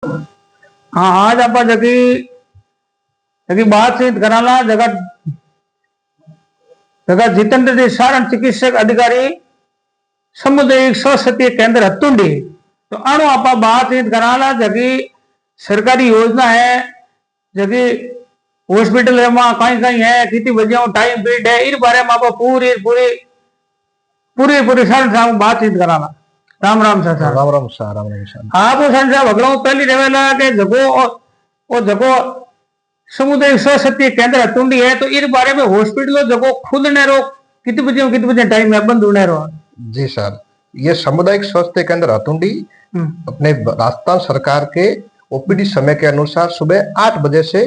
हाँ, आज आप जगी जगी बातचीत कराना जगह जगह जितेंद्र जी सारण चिकित्सक अधिकारी सामुदायिक स्वास्थ्य केंद्र हत्तुंडी। तो अणु आप बातचीत कराना जगी सरकारी योजना है जगी हॉस्पिटल में कहीं कहीं है कितनी बजे टाइम पीरियड है इस बारे में आप पूरी पूरी पूरी पूरी सारण बातचीत कराना। Ram Ram sir. Ram Ram sir. Ram Ram sir. आप सर साहब अगलो पहली रेवेला के जगो और जगो समुदाय स्वास्थ्य केंद्र हतुंडी है तो इस बारे में हॉस्पिटल जगो खुलने रो कितने बजे टाइम है बंद होने रो। जी सर, ये सामुदायिक स्वास्थ्य केंद्र हतुंडी अपने राजस्थान सरकार के ओपीडी समय के अनुसार सुबह 8 बजे से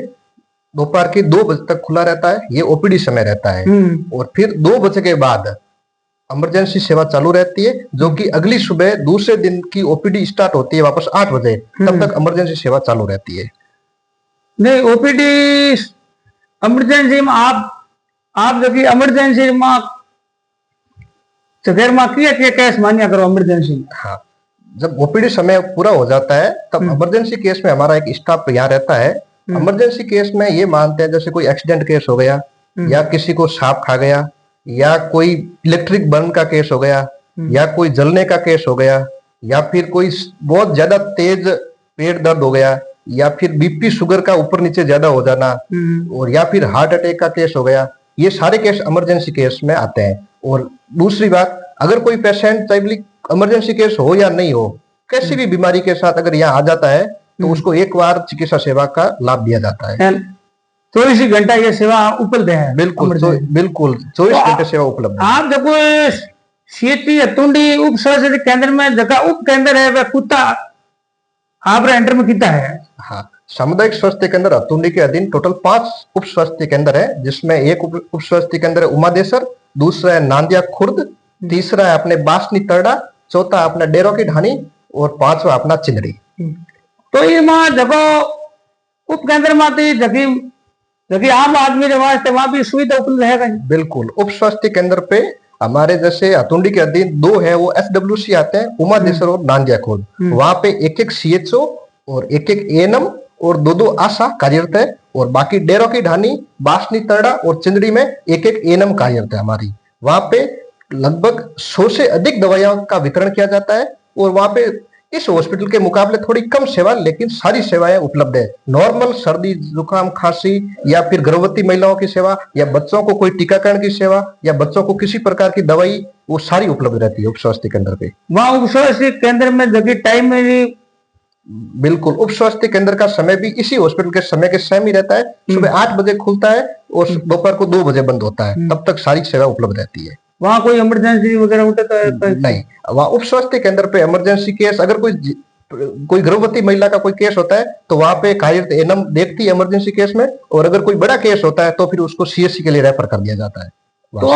दोपहर के 2 बजे तक खुला रहता है। ये ओपीडी समय रहता है और फिर 2 बजे के बाद इमरजेंसी सेवा चालू रहती है, जो कि अगली सुबह दूसरे दिन की ओपीडी स्टार्ट होती है वापस 8 बजे, तब तक इमरजेंसी सेवा चालू रहती है। नहीं ओपीडी इमरजेंसी में आप जब इमरजेंसी में जगह में क्या क्या केस मान्या करो इमरजेंसी। हाँ, जब ओपीडी समय पूरा हो जाता है तब इमरजेंसी केस में हमारा एक स्टाफ यहाँ रहता है। इमरजेंसी केस में ये मानते हैं जैसे कोई एक्सीडेंट केस हो गया या किसी को सांप खा गया या कोई इलेक्ट्रिक बर्न का केस हो गया या कोई जलने का केस हो गया या फिर कोई बहुत ज्यादा तेज पेट दर्द हो गया या फिर बीपी शुगर का ऊपर नीचे ज्यादा हो जाना और या फिर हार्ट अटैक का केस हो गया, ये सारे केस इमरजेंसी केस में आते हैं। और दूसरी बात, अगर कोई पेशेंट चाहे इमरजेंसी केस हो या नहीं हो, किसी भी बीमारी के साथ अगर यहाँ आ जाता है तो उसको एक बार चिकित्सा सेवा का लाभ दिया जाता है। 24 घंटा ये सेवा उपलब्ध है। बिल्कुल बिल्कुल 24 घंटे सेवा उपलब्ध है। आप जब सीटी हतुंडी उप स्वास्थ्य केंद्र में जगह उप केंद्र है वह कुत्ता आप एंटर में कितना है। हाँ, सामुदायिक स्वास्थ्य केंद्र हतुंडी के अधीन टोटल 5 उप स्वास्थ्य केंद्र है, जिसमें एक उप स्वास्थ्य केंद्र है उमादेसर, दूसरा है नांदिया खुर्द, तीसरा है अपने बासनी तरड़ा, चौथा अपना डेरो की ढानी और 5वां अपना चिंदड़ी। तो इसमें जगह उप केंद्र में जगी जगी आम आदमी के वास्ते वहां भी सुविधा उपलब्ध है। बिल्कुल, उप स्वास्थ्य केंद्र पे हमारे जैसे हतुंडी के अधीन 2 है वो एसडब्ल्यूसी आते हैं, उमादेसर और नांदिया खुर्द। वहां पे एक सीएचओ और एक एएनएम और 2 आशा कार्यरत है और बाकी डेरो की ढानी, बासनी तरड़ा और चिंदड़ी में एक एएनएम कार्यरत है हमारी। वहां पे लगभग 100 से अधिक दवाइयों का वितरण किया जाता है और वहां पे इस हॉस्पिटल के मुकाबले थोड़ी कम सेवा लेकिन सारी सेवाएं उपलब्ध है। नॉर्मल सर्दी जुकाम खांसी या फिर गर्भवती महिलाओं की सेवा या बच्चों को कोई टीकाकरण की सेवा या बच्चों को किसी प्रकार की दवाई, वो सारी उपलब्ध रहती है उप स्वास्थ्य केंद्र पे। वहाँ उप स्वास्थ्य केंद्र में जगह टाइम में भी बिल्कुल उप स्वास्थ्य केंद्र का समय भी इसी हॉस्पिटल के समय के सेम ही रहता है। सुबह 8 बजे खुलता है और दोपहर को 2 बजे बंद होता है, तब तक सारी सेवा उपलब्ध रहती है। वहाँ कोई इमरजेंसी वगैरह उठे तो नहीं, वहाँ उप स्वास्थ्य केंद्र पे इमरजेंसी केस अगर कोई गर्भवती महिला का कोई केस होता है तो वहां पे कार्यरत एएनएम देखती है इमरजेंसी केस में, और अगर कोई बड़ा केस होता है तो फिर उसको सीएससी के लिए रेफर कर दिया जाता है। तो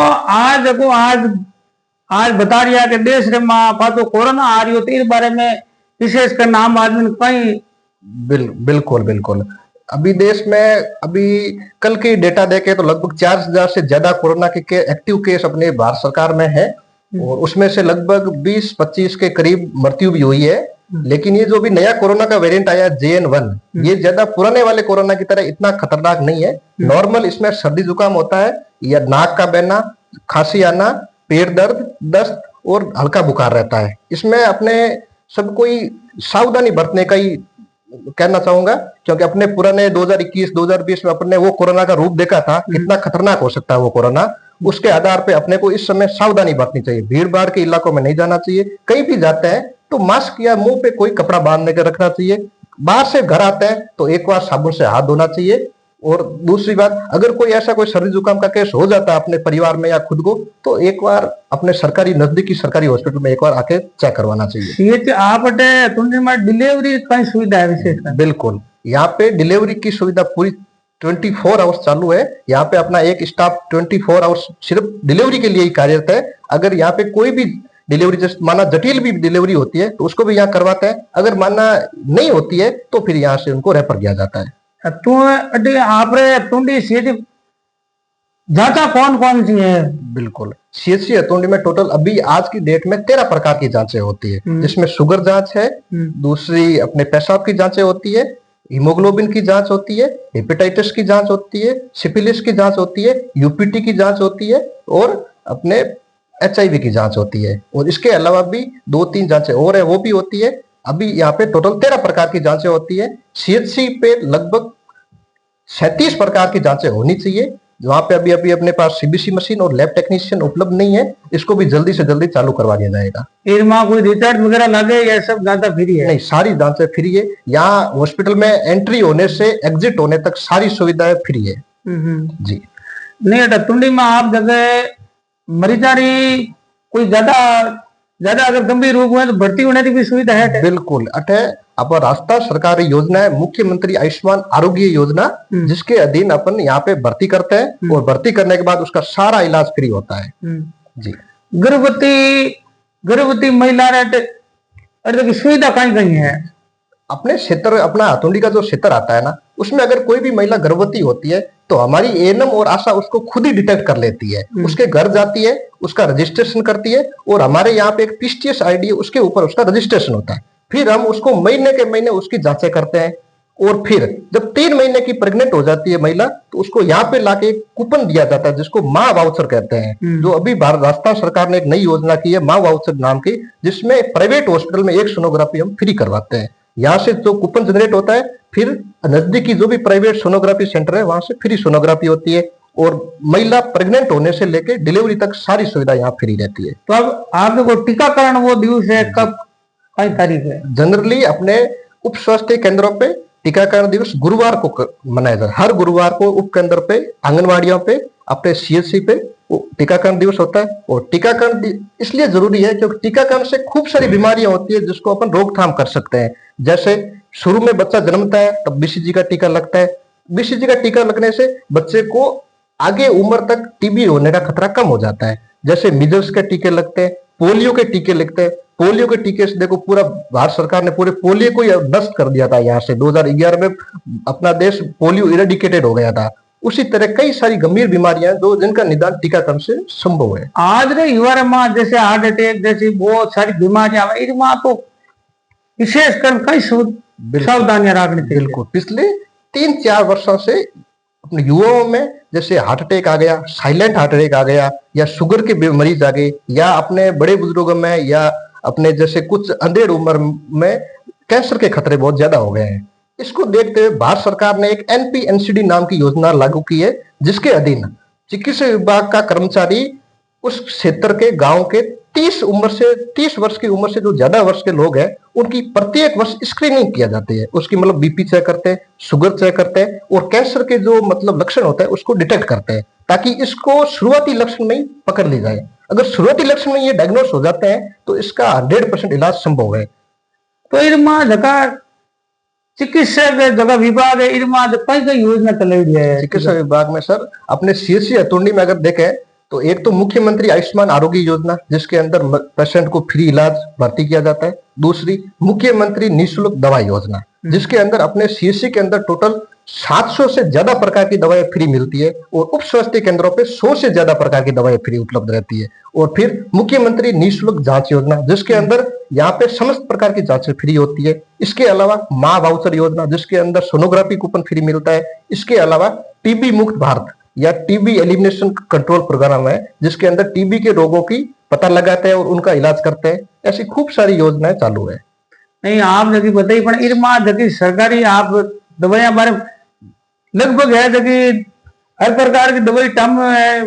आज बता रहा कि देश में तो कोरोना आ रही हो तो इस बारे में विशेषकर नाम आदमी कहीं बिल्कुल बिल्कुल अभी देश में अभी कल के डेटा देखे तो लगभग 4000 से ज्यादा कोरोना के एक्टिव केस अपने भारत सरकार में है और उसमें से लगभग 20-25 के करीब मृत्यु भी हुई है। लेकिन ये जो भी नया कोरोना का वेरिएंट आया JN1, ये ज्यादा पुराने वाले कोरोना की तरह इतना खतरनाक नहीं है। नॉर्मल इसमें सर्दी जुकाम होता है या नाक का बहना, खांसी आना, पेट दर्द, दस्त और हल्का बुखार रहता है। इसमें अपने सब कोई सावधानी बरतने का ही कहना चाहूंगा, क्योंकि अपने पुराने 2021-2020 में अपने वो कोरोना का रूप देखा था, कितना खतरनाक हो सकता है वो कोरोना। उसके आधार पे अपने को इस समय सावधानी बरतनी चाहिए। भीड़ भाड़ के इलाकों में नहीं जाना चाहिए। कहीं भी जाते हैं तो मास्क या मुंह पे कोई कपड़ा बांधने के रखना चाहिए। बाहर से घर आते हैं तो एक बार साबुन से हाथ धोना चाहिए। और दूसरी बात, अगर कोई ऐसा कोई सर्दी जुकाम का केस हो जाता है अपने परिवार में या खुद को, तो एक बार अपने नजदीकी सरकारी हॉस्पिटल में एक बार आके चेक करवाना चाहिए। आप डिलीवरी का सुविधा है विशेष? बिल्कुल, यहाँ पे डिलीवरी की सुविधा पूरी 24 आवर्स चालू है। यहाँ पे अपना एक स्टाफ 24 आवर्स सिर्फ डिलीवरी के लिए ही कार्यरत है। अगर यहाँ पे कोई भी डिलीवरी जैसे माना जटिल भी डिलीवरी होती है तो उसको भी यहाँ करवाते हैं। अगर माना नहीं होती है तो फिर यहाँ से उनको रेफर किया जाता है। तू अड्डी आपरे तुंडी सीट जांचा कौन कौन सी है? बिल्कुल, सीएचसी हथुंडी में टोटल अभी आज की डेट में 13 प्रकार की जांचें होती है, जिसमें शुगर जांच है, दूसरी अपने पेशाब की जांचें होती है, हीमोग्लोबिन की जांच होती है, हेपेटाइटिस की जांच होती है, सिफिलिस की जांच होती है, यूपीटी की जांच होती है और अपने एचआईवी की जांच होती है। और इसके अलावा भी 2-3 जांचें और है, वो भी होती है। अभी यहाँ पे टोटल 13 प्रकार की जांचें होती है। सीएचसी पे लगभग 37 प्रकार की जांचें होनी चाहिए। वहां पे अभी अभी अपने पास सीबीसी मशीन और लैब टेक्नीशियन उपलब्ध नहीं है, इसको भी जल्दी से जल्दी चालू करवा दिया जाएगा। इरमा कोई रिचार्ज वगैरह लगे या सब जांचा फ्री है? नहीं, सारी जांचें फ्री है। यहाँ हॉस्पिटल में एंट्री होने से एग्जिट होने तक सारी सुविधाएं फ्री है जी। नहीं अटा तुंडी में आप जगह मरीजारी कोई ज्यादा ज्यादा अगर गंभीर रोग हुए तो भर्ती होने की भी सुविधा है? बिल्कुल, अटे अब रास्ता सरकारी योजना है मुख्यमंत्री आयुष्मान आरोग्य योजना, जिसके अधीन अपन यहाँ पे भर्ती करते हैं और भर्ती करने के बाद उसका सारा इलाज फ्री होता है जी। गर्भवती महिला की सुविधा कहीं कहीं है? अपने क्षेत्र, अपना हथुंडी का जो क्षेत्र आता है ना, उसमें अगर कोई भी महिला गर्भवती होती है तो हमारी एएनएम और आशा उसको खुद ही डिटेक्ट कर लेती है, उसके घर जाती है, उसका रजिस्ट्रेशन करती है और हमारे यहाँ पे एक पीसीटीएस आईडी है, उसके ऊपर उसका रजिस्ट्रेशन होता है। फिर हम उसको महीने के महीने उसकी जांचें करते हैं और फिर जब 3 महीने की प्रेग्नेंट हो जाती है महिला तो उसको यहाँ पे लाके कूपन दिया जाता है, जिसको माँ वाउचर कहते हैं, जो अभी राजस्थान सरकार ने एक नई योजना की है माँ वाउचर नाम की, जिसमें प्राइवेट हॉस्पिटल में एक सोनोग्राफी हम फ्री करवाते हैं। यहाँ से जो कूपन जनरेट होता है, फिर नजदीकी जो भी प्राइवेट सोनोग्राफी सेंटर है वहां से फ्री सोनोग्राफी होती है और महिला प्रेग्नेंट होने से लेकर डिलीवरी तक सारी सुविधा यहाँ फ्री रहती है। तो अब आपके को टीकाकरण वो दिवस है कब, कई तारीख है? जनरली अपने उप स्वास्थ्य केंद्रों पे टीकाकरण दिवस गुरुवार को मनाया जाता है। हर गुरुवार को उप केंद्र पे, आंगनबाड़ियों पे, अपने सीएचसी पे टीकाकरण दिवस होता है। और टीकाकरण इसलिए जरूरी है क्योंकि टीकाकरण से खूब सारी बीमारियां होती है जिसको अपन रोकथाम कर सकते हैं। जैसे शुरू में बच्चा जन्मता है तब बीसीजी का टीका लगता है। बीसीजी का टीका लगने से बच्चे को आगे उम्र तक टीबी होने का खतरा कम हो जाता है। जैसे मिजल्स के टीके लगते हैं, पोलियो के टीके लगते हैं। पोलियो के टीके से देखो पूरा भारत सरकार ने पूरे पोलियो को नष्ट कर दिया था। यहाँ से 2011 में अपना देश पोलियो इरेडिकेटेड हो गया था। उसी तरह कई सारी गंभीर बीमारियां जो जिनका निदान टीकाकरण से संभव है। आज रे युवा में जैसे हार्ट अटैक जैसी बहुत सारी बीमारियां तो विशेषकर कई सावधानियां रखनी चाहिए। बिल्कुल, पिछले 3-4 वर्षों से अपने युवाओं में जैसे हार्ट अटैक आ गया, साइलेंट हार्ट अटैक आ गया, या शुगर के मरीज आ गए, या अपने बड़े बुजुर्गों में या अपने जैसे कुछ अंधेड़ उम्र में कैंसर के खतरे बहुत ज्यादा हो गए हैं। इसको देखते हुए भारत सरकार ने एक एनपीएनसीडी नाम की योजना लागू की है, जिसके अधीन चिकित्सा विभाग का कर्मचारी उस क्षेत्र के गांव के 30 वर्ष की उम्र से जो ज्यादा वर्ष के लोग हैं उनकी प्रत्येक वर्ष स्क्रीनिंग किया जाती है। उसकी मतलब बीपी चेक करते हैं, शुगर चेक करते हैं और कैंसर के जो मतलब लक्षण होते हैं उसको डिटेक्ट करते हैं, ताकि इसको शुरुआती लक्षण में ही पकड़ ली जाए। अगर शुरुआती लक्षण में ये डायग्नोस हो जाते हैं तो इसका 100% इलाज संभव है। तो इरमा जगह चिकित्सक जगह विभाग है, इरमा कई कई योजना चलाई है चिकित्सा विभाग में। सर अपने सीएचसी हथुंडी में अगर देखें तो एक तो मुख्यमंत्री आयुष्मान आरोग्य योजना, जिसके अंदर पेशेंट को फ्री इलाज भर्ती किया जाता है। दूसरी मुख्यमंत्री निःशुल्क दवा योजना, जिसके अंदर अपने सीएचसी के अंदर टोटल 700 से ज्यादा प्रकार की दवाएं फ्री मिलती है और उप स्वास्थ्य केंद्रों पे 100 से ज्यादा प्रकार की दवाएं फ्री उपलब्ध रहती है। और फिर मुख्यमंत्री निःशुल्क जांच योजना, जिसके अंदर यहाँ पे समस्त प्रकार की जांचें फ्री होती है। इसके अलावा माँ वाउचर योजना, जिसके अंदर सोनोग्राफी कूपन फ्री मिलता है। इसके अलावा टीबी मुक्त भारत या टीबी एलिमिनेशन कंट्रोल प्रोग्राम है, जिसके अंदर टीबी के रोगों की पता लगाते हैं और उनका इलाज करते हैं। ऐसी खूब सारी योजनाएं चालू है। नहीं आप जगह बताइए, पर इरमा जगह सरकारी आप दवाइयां बारे लगभग है जगह हर प्रकार की दवाई टम है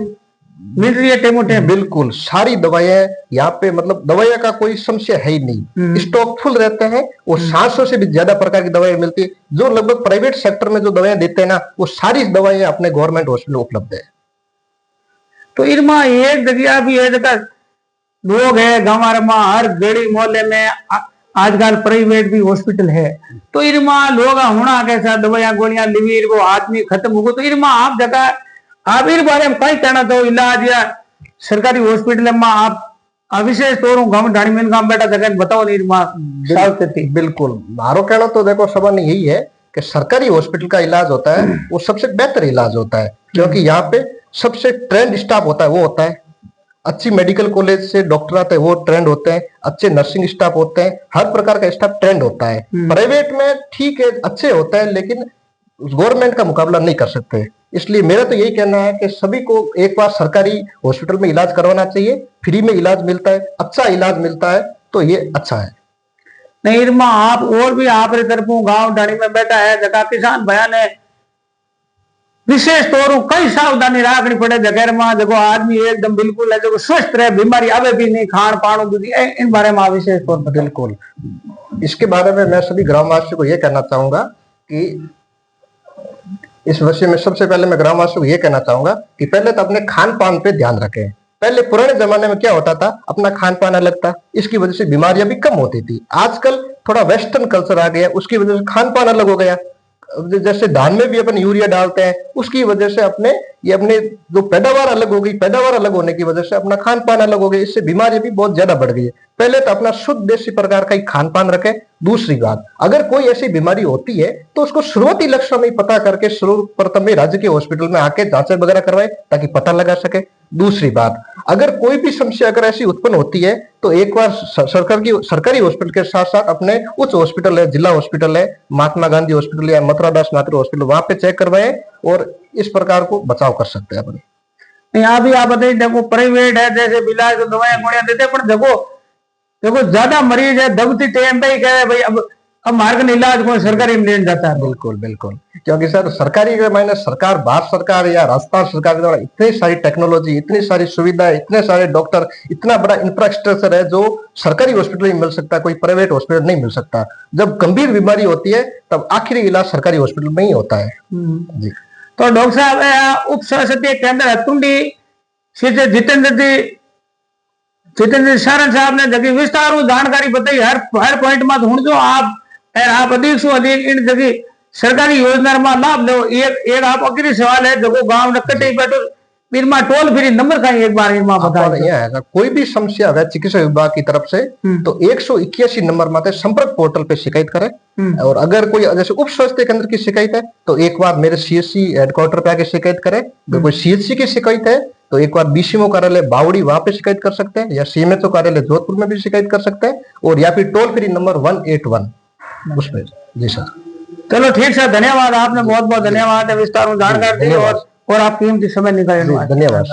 मिल रही है टेमो टेम। बिल्कुल, सारी दवाएं यहाँ पे मतलब दवाइयां का कोई समस्या है ही नहीं, स्टॉक फुल रहते हैं और 700 से भी ज्यादा प्रकार की दवाएं मिलती है। जो लगभग प्राइवेट सेक्टर में जो दवाएं देते हैं ना, वो सारी दवाएं अपने गवर्नमेंट हॉस्पिटल उपलब्ध है। तो इरमा एक जगह भी है जगह लोग है गाँव हर गली मोहल्ले में आजकल प्राइवेट भी हॉस्पिटल है, तो इरमा लोग होना कैसा दवाइयां गोलियां लिवीर वो आदमी खत्म हो गए। तो इरमा आप जगह आप इस बारे में कई कहना चाहो इलाज या सरकारी हॉस्पिटल में आप विशेष तौर गांव ढाणी में गांव बेटा जगह बताओ निर्मा। बिल्कुल, मारो कहना तो देखो सवाल यही है कि सरकारी हॉस्पिटल का इलाज होता है वो सबसे बेहतर इलाज होता है, क्योंकि यहाँ पे सबसे ट्रेंड स्टाफ होता है वो होता है, अच्छी मेडिकल कॉलेज से डॉक्टर आते हैं वो ट्रेंड होते हैं, अच्छे नर्सिंग स्टाफ होते हैं, हर प्रकार का स्टाफ ट्रेंड होता है। प्राइवेट में ठीक है अच्छे होते हैं लेकिन गवर्नमेंट का मुकाबला नहीं कर सकते। इसलिए मेरा तो यही कहना है कि सभी को एक बार सरकारी हॉस्पिटल में इलाज करवाना चाहिए, फ्री में इलाज मिलता है, अच्छा इलाज मिलता है, तो ये अच्छा है। नहीं इरमा आप और भी आप रे तरफ गांव डाणी में बैठा है जगह किसान भया ने विशेष तौर कई सावधानी रखनी पड़े जगह में जगह आदमी एकदम बिल्कुल है जो स्वस्थ रहे, बीमारी आवे भी नहीं, खान पान इन बारे में विशेष तौर पर। बिल्कुल, इसके बारे में मैं सभी ग्रामवासियों को यह कहना चाहूंगा कि इस विषय में सबसे पहले मैं ग्रामवासियों को यह कहना चाहूंगा कि पहले तो अपने खान पान पे ध्यान रखें। पहले पुराने जमाने में क्या होता था, अपना खान पान अलग था, इसकी वजह से बीमारियां भी कम होती थी। आजकल थोड़ा वेस्टर्न कल्चर आ गया, उसकी वजह से खान पान अलग हो गया। जैसे धान में भी अपन यूरिया डालते हैं, उसकी वजह से अपने जो पैदावार अलग हो गई, पैदावार अलग होने की वजह से अपना खान पान अलग हो गया, इससे बीमारियां भी बहुत ज्यादा बढ़ गई है। पहले तो अपना शुद्ध देसी प्रकार का ही खान पान रखें। दूसरी बात, अगर कोई ऐसी बीमारी होती है तो उसको शुरुआती लक्षण में पता करके सर्वप्रथम राज्य के हॉस्पिटल में आके जांच वगैरह करवाए ताकि पता लगा सके। दूसरी बात, अगर कोई भी समस्या अगर ऐसी उत्पन्न होती है तो एक बार सरकारी हॉस्पिटल के साथ साथ अपने उच्च हॉस्पिटल है, जिला हॉस्पिटल है, महात्मा गांधी हॉस्पिटल या मथुरा दास नात्री हॉस्पिटल, वहां पे चेक करवाए और इस प्रकार को बचाव कर सकते हैं अपन। यहाँ भी आप बताइए देखो प्राइवेट है जैसे बिलाज को दवाइयां गोलियां देते हैं, पर देखो ज्यादा मरीज है दबती टाइम पे ही कह रहे भाई अब मार्ग इलाज को सरकारी में लेन जाता है। बिल्कुल बिल्कुल, क्योंकि सर सरकारी के मायने सरकार, भारत सरकार या राजस्थान सरकार के द्वारा इतनी सारी टेक्नोलॉजी, इतनी सारी सुविधाएं, इतने सारे डॉक्टर, इतना बड़ा इंफ्रास्ट्रक्चर है जो सरकारी हॉस्पिटल में मिल सकता है, कोई प्राइवेट हॉस्पिटल नहीं मिल सकता। जब गंभीर बीमारी होती है तब आखिरी इलाज सरकारी हॉस्पिटल में ही होता है। जी, तो डॉक्टर साहब उप सहसदीय केंद्र हतुंडी श्री जितेंद्र सारण साहब ने जगह विस्तार जानकारी बताई हर पॉइंट में हूं जो आप अधिक से अधिक इन जगह सरकारी योजना में लाभ लो। एक आप आखिरी सवाल है जो गांव नकटे बैठो इरमा टोल फ्री नंबर का एक बार इरमा बता है। कोई भी समस्या है चिकित्सा विभाग की तरफ से तो 181 नंबर में संपर्क पोर्टल पे शिकायत करें। और अगर कोई जैसे उप स्वास्थ्य केंद्र की शिकायत है तो एक बार मेरे सीएचसी हेडक्वार्टर पे आके शिकायत करें। अगर कोई सीएचसी की शिकायत है तो एक बार बीसीएमओ कार्यालय बावड़ी वहां पे शिकायत कर सकते हैं, या सीएमएचओ कार्यालय जोधपुर में भी शिकायत कर सकते हैं, और या फिर टोल फ्री नंबर 181 उसमें। जी सर, चलो ठीक सर, धन्यवाद, आपने बहुत बहुत धन्यवाद है विस्तार में जानकारी दी और आप कीमती समय निकाले। धन्यवाद।